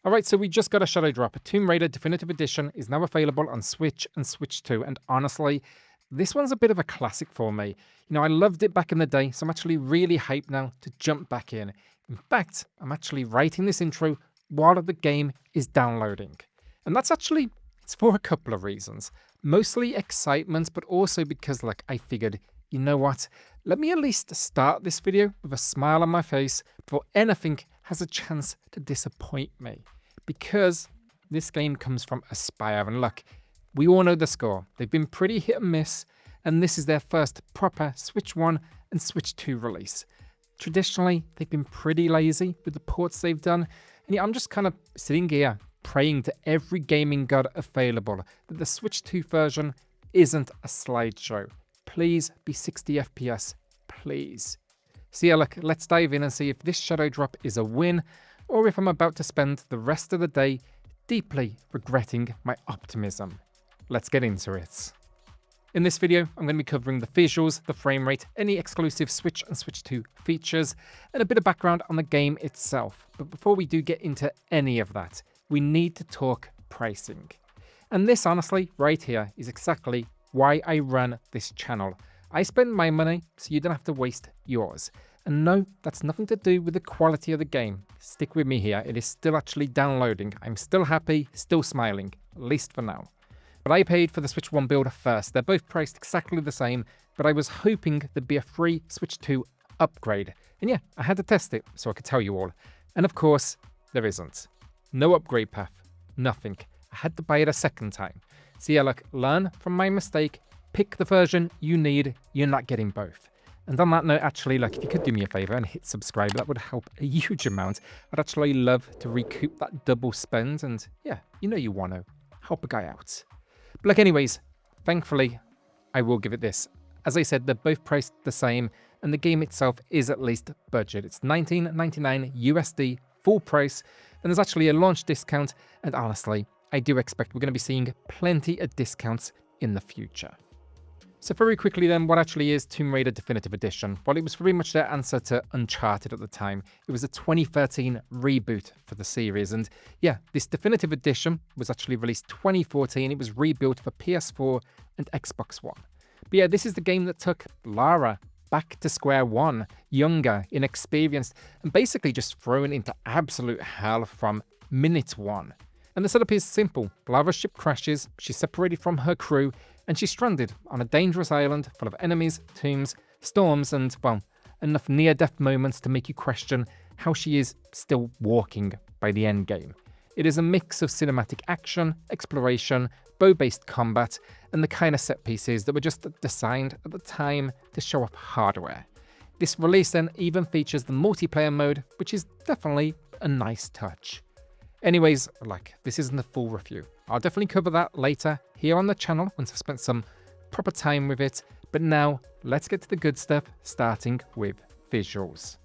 Alright, so we just got a shadow drop. Tomb Raider Definitive Edition is now available on Switch and Switch 2, and honestly, this one's a bit of a classic for me. I loved it back in the day, so I'm actually really hyped now to jump back in. In fact, I'm actually writing this intro while the game is downloading. And it's for a couple of reasons. Mostly excitement, but also because, I figured, you know what? Let me at least start this video with a smile on my face before anything has a chance to disappoint me. Because this game comes from Aspyr, and look, we all know the score. They've been pretty hit and miss, and this is their first proper Switch 1 and Switch 2 release. Traditionally, they've been pretty lazy with the ports they've done, and I'm just kind of sitting here praying to every gaming god available that the Switch 2 version isn't a slideshow. Please be 60 FPS, please. So yeah, look, let's dive in and see if this shadow drop is a win, or if I'm about to spend the rest of the day deeply regretting my optimism. Let's get into it. In this video, I'm going to be covering the visuals, the frame rate, any exclusive Switch and Switch 2 features, and a bit of background on the game itself. But before we do get into any of that, we need to talk pricing. And this, honestly, right here, is exactly why I run this channel. I spend my money so you don't have to waste yours. And no, that's nothing to do with the quality of the game. Stick with me here, it is still actually downloading. I'm still happy, still smiling, at least for now. But I paid for the Switch 1 build first. They're both priced exactly the same, but I was hoping there'd be a free Switch 2 upgrade. And yeah, I had to test it so I could tell you all. And of course, there isn't. No upgrade path, nothing. I had to buy it a second time. So yeah, look, learn from my mistake, pick the version you need, you're not getting both. And on that note, actually, if you could do me a favor and hit subscribe, that would help a huge amount. I'd actually love to recoup that double spend, and yeah, you want to help a guy out. But anyways, thankfully, I will give it this. As I said, they're both priced the same, and the game itself is at least budget. It's $19.99 USD, full price, and there's actually a launch discount, and honestly, I do expect we're going to be seeing plenty of discounts in the future. So very quickly then, what actually is Tomb Raider Definitive Edition? Well, it was very much their answer to Uncharted at the time. It was a 2013 reboot for the series, and yeah, this Definitive Edition was actually released 2014. It was rebuilt for PS4 and Xbox One. But yeah, this is the game that took Lara back to square one, younger, inexperienced, and basically just thrown into absolute hell from minute one. And the setup is simple. Lara's ship crashes, she's separated from her crew, and she's stranded on a dangerous island full of enemies, tombs, storms, and, well, enough near-death moments to make you question how she is still walking by the end game. It is a mix of cinematic action, exploration, bow-based combat, and the kind of set pieces that were just designed at the time to show off hardware. This release then even features the multiplayer mode, which is definitely a nice touch. Anyways, this isn't a full review. I'll definitely cover that later here on the channel once I've spent some proper time with it. But now, let's get to the good stuff, starting with visuals.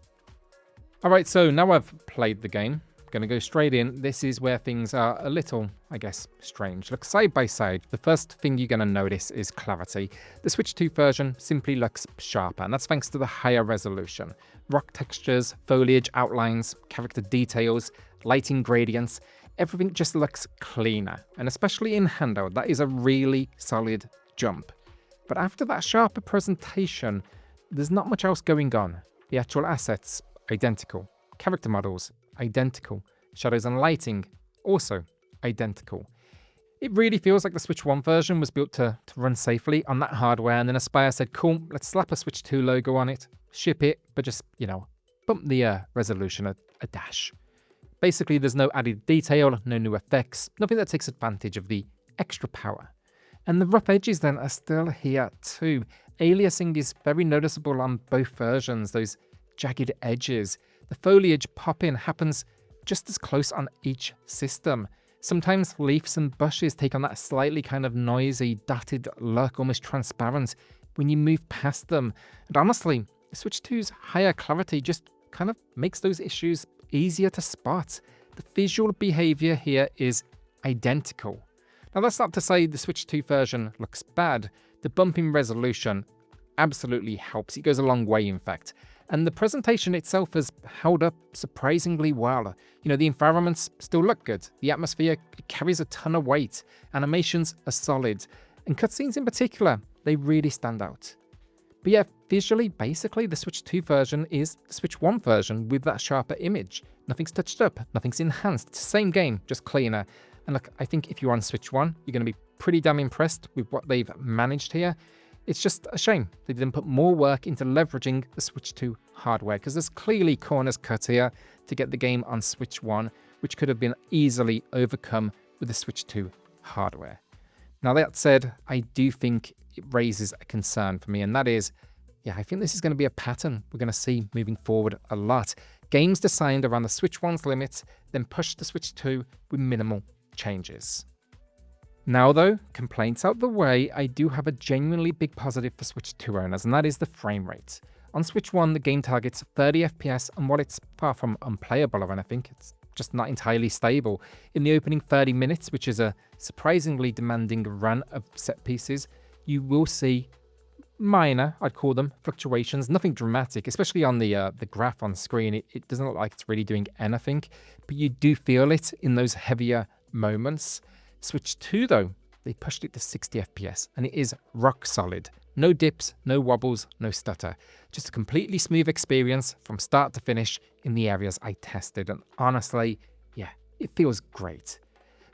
Alright, so now I've played the game. I'm going to go straight in. This is where things are a little, I guess, strange. Look, side by side, the first thing you're going to notice is clarity. The Switch 2 version simply looks sharper, and that's thanks to the higher resolution. Rock textures, foliage outlines, character details, lighting gradients, everything just looks cleaner, and especially in handheld, that is a really solid jump. But after that sharper presentation, there's not much else going on. The actual assets, identical. Character models, identical. Shadows and lighting, also identical. It really feels like the Switch 1 version was built to run safely on that hardware, and then Aspyr said, cool, let's slap a Switch 2 logo on it, ship it, but just, bump the resolution a dash. Basically, there's no added detail, no new effects, nothing that takes advantage of the extra power. And the rough edges then are still here too. Aliasing is very noticeable on both versions, those jagged edges. The foliage pop-in happens just as close on each system. Sometimes leaves and bushes take on that slightly kind of noisy, dotted look, almost transparent, when you move past them. And honestly, Switch 2's higher clarity just kind of makes those issues easier to spot. The visual behavior here is identical. Now that's not to say the Switch 2 version looks bad. The bump in resolution absolutely helps. It goes a long way, in fact. And the presentation itself has held up surprisingly well. The environments still look good. The atmosphere carries a ton of weight. Animations are solid. And cutscenes in particular, they really stand out. But yeah, visually, basically, the Switch 2 version is the Switch 1 version with that sharper image. Nothing's touched up, nothing's enhanced. It's the same game, just cleaner. And look, I think if you're on Switch 1, you're going to be pretty damn impressed with what they've managed here. It's just a shame they didn't put more work into leveraging the Switch 2 hardware, because there's clearly corners cut here to get the game on Switch 1, which could have been easily overcome with the Switch 2 hardware. Now that said, I do think it raises a concern for me, and that is, I think this is going to be a pattern we're going to see moving forward a lot. Games designed around the Switch 1's limits, then push the Switch 2 with minimal changes. Now though, complaints out the way, I do have a genuinely big positive for Switch 2 owners, and that is the frame rate. On Switch 1, the game targets 30 FPS, and while it's far from unplayable or anything, it's just not entirely stable. In the opening 30 minutes, which is a surprisingly demanding run of set pieces, you will see minor, I'd call them, fluctuations, nothing dramatic, especially on the graph on screen. It doesn't look like it's really doing anything, but you do feel it in those heavier moments. Switch 2 though, they pushed it to 60 FPS, and it is rock solid. No dips, no wobbles, no stutter. Just a completely smooth experience from start to finish in the areas I tested, and honestly, it feels great.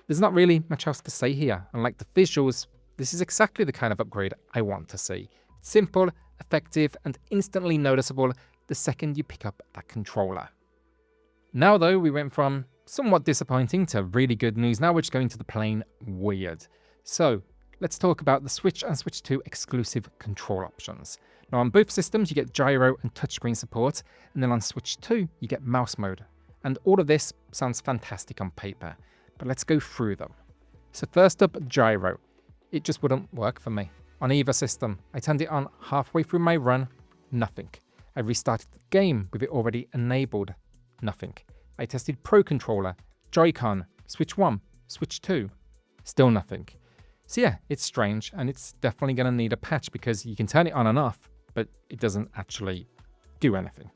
There's not really much else to say here, and like the visuals, this is exactly the kind of upgrade I want to see. Simple, effective, and instantly noticeable the second you pick up that controller. Now though, we went from somewhat disappointing to really good news. Now we're just going to the plain weird. So let's talk about the Switch and Switch 2 exclusive control options. Now on both systems you get gyro and touchscreen support, and then on Switch 2 you get mouse mode. And all of this sounds fantastic on paper, but let's go through them. So first up, gyro. It just wouldn't work for me. On either system, I turned it on halfway through my run, nothing. I restarted the game with it already enabled, nothing. I tested Pro Controller, Joy-Con, Switch 1, Switch 2, still nothing. So yeah, it's strange, and it's definitely going to need a patch because you can turn it on and off, but it doesn't actually do anything.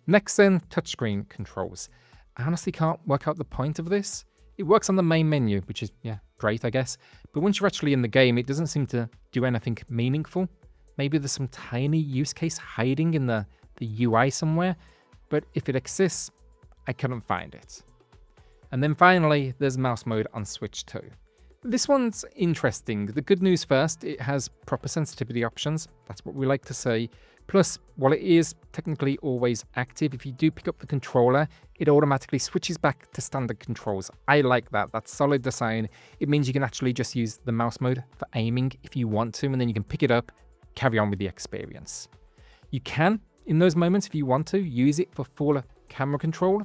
Next then, touchscreen controls. I honestly can't work out the point of this. It works on the main menu, which is, great, I guess. But once you're actually in the game, it doesn't seem to do anything meaningful. Maybe there's some tiny use case hiding in the UI somewhere, but if it exists, I couldn't find it. And then finally, there's mouse mode on Switch 2. This one's interesting. The good news first, it has proper sensitivity options. That's what we like to see. Plus, while it is technically always active, if you do pick up the controller, it automatically switches back to standard controls. I like that. That's solid design. It means you can actually just use the mouse mode for aiming if you want to, and then you can pick it up, carry on with the experience. You can, in those moments, if you want to, use it for full camera control,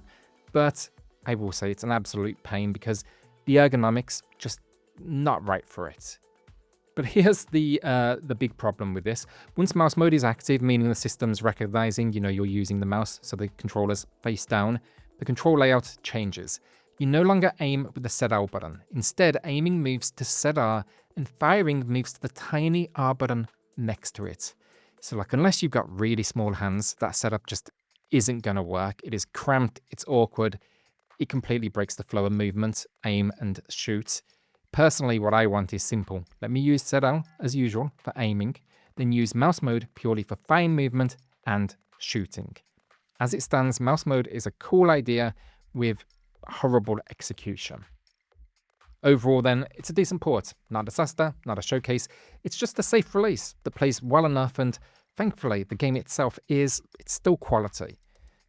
but I will say it's an absolute pain because the ergonomics just not right for it. But here's the big problem with this. Once mouse mode is active, meaning the system's recognizing, you're using the mouse, so the controller's face down, the control layout changes. You no longer aim with the ZL button. Instead, aiming moves to ZR and firing moves to the tiny R button next to it. So unless you've got really small hands, that setup just isn't going to work. It is cramped, it's awkward, it completely breaks the flow of movement, aim and shoot. Personally, what I want is simple. Let me use ZL as usual for aiming, then use mouse mode purely for fine movement and shooting. As it stands, mouse mode is a cool idea with horrible execution. Overall then, it's a decent port. Not a disaster, not a showcase. It's just a safe release that plays well enough, and thankfully the game itself it's still quality.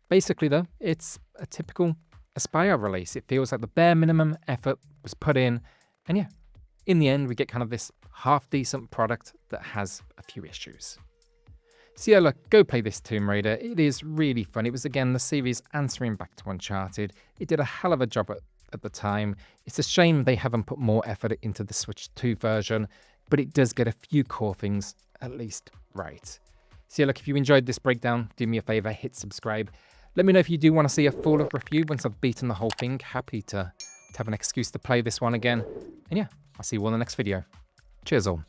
Basically though, it's a typical Aspire release. It feels like the bare minimum effort was put in, and in the end we get kind of this half-decent product that has a few issues. So look, go play this Tomb Raider. It is really fun. It was again the series answering back to Uncharted. It did a hell of a job at the time. It's a shame they haven't put more effort into the Switch 2 version, but it does get a few core things at least right. So look, if you enjoyed this breakdown, do me a favor, hit subscribe. Let me know if you do want to see a full review once I've beaten the whole thing. Happy to have an excuse to play this one again. And I'll see you all in the next video. Cheers all.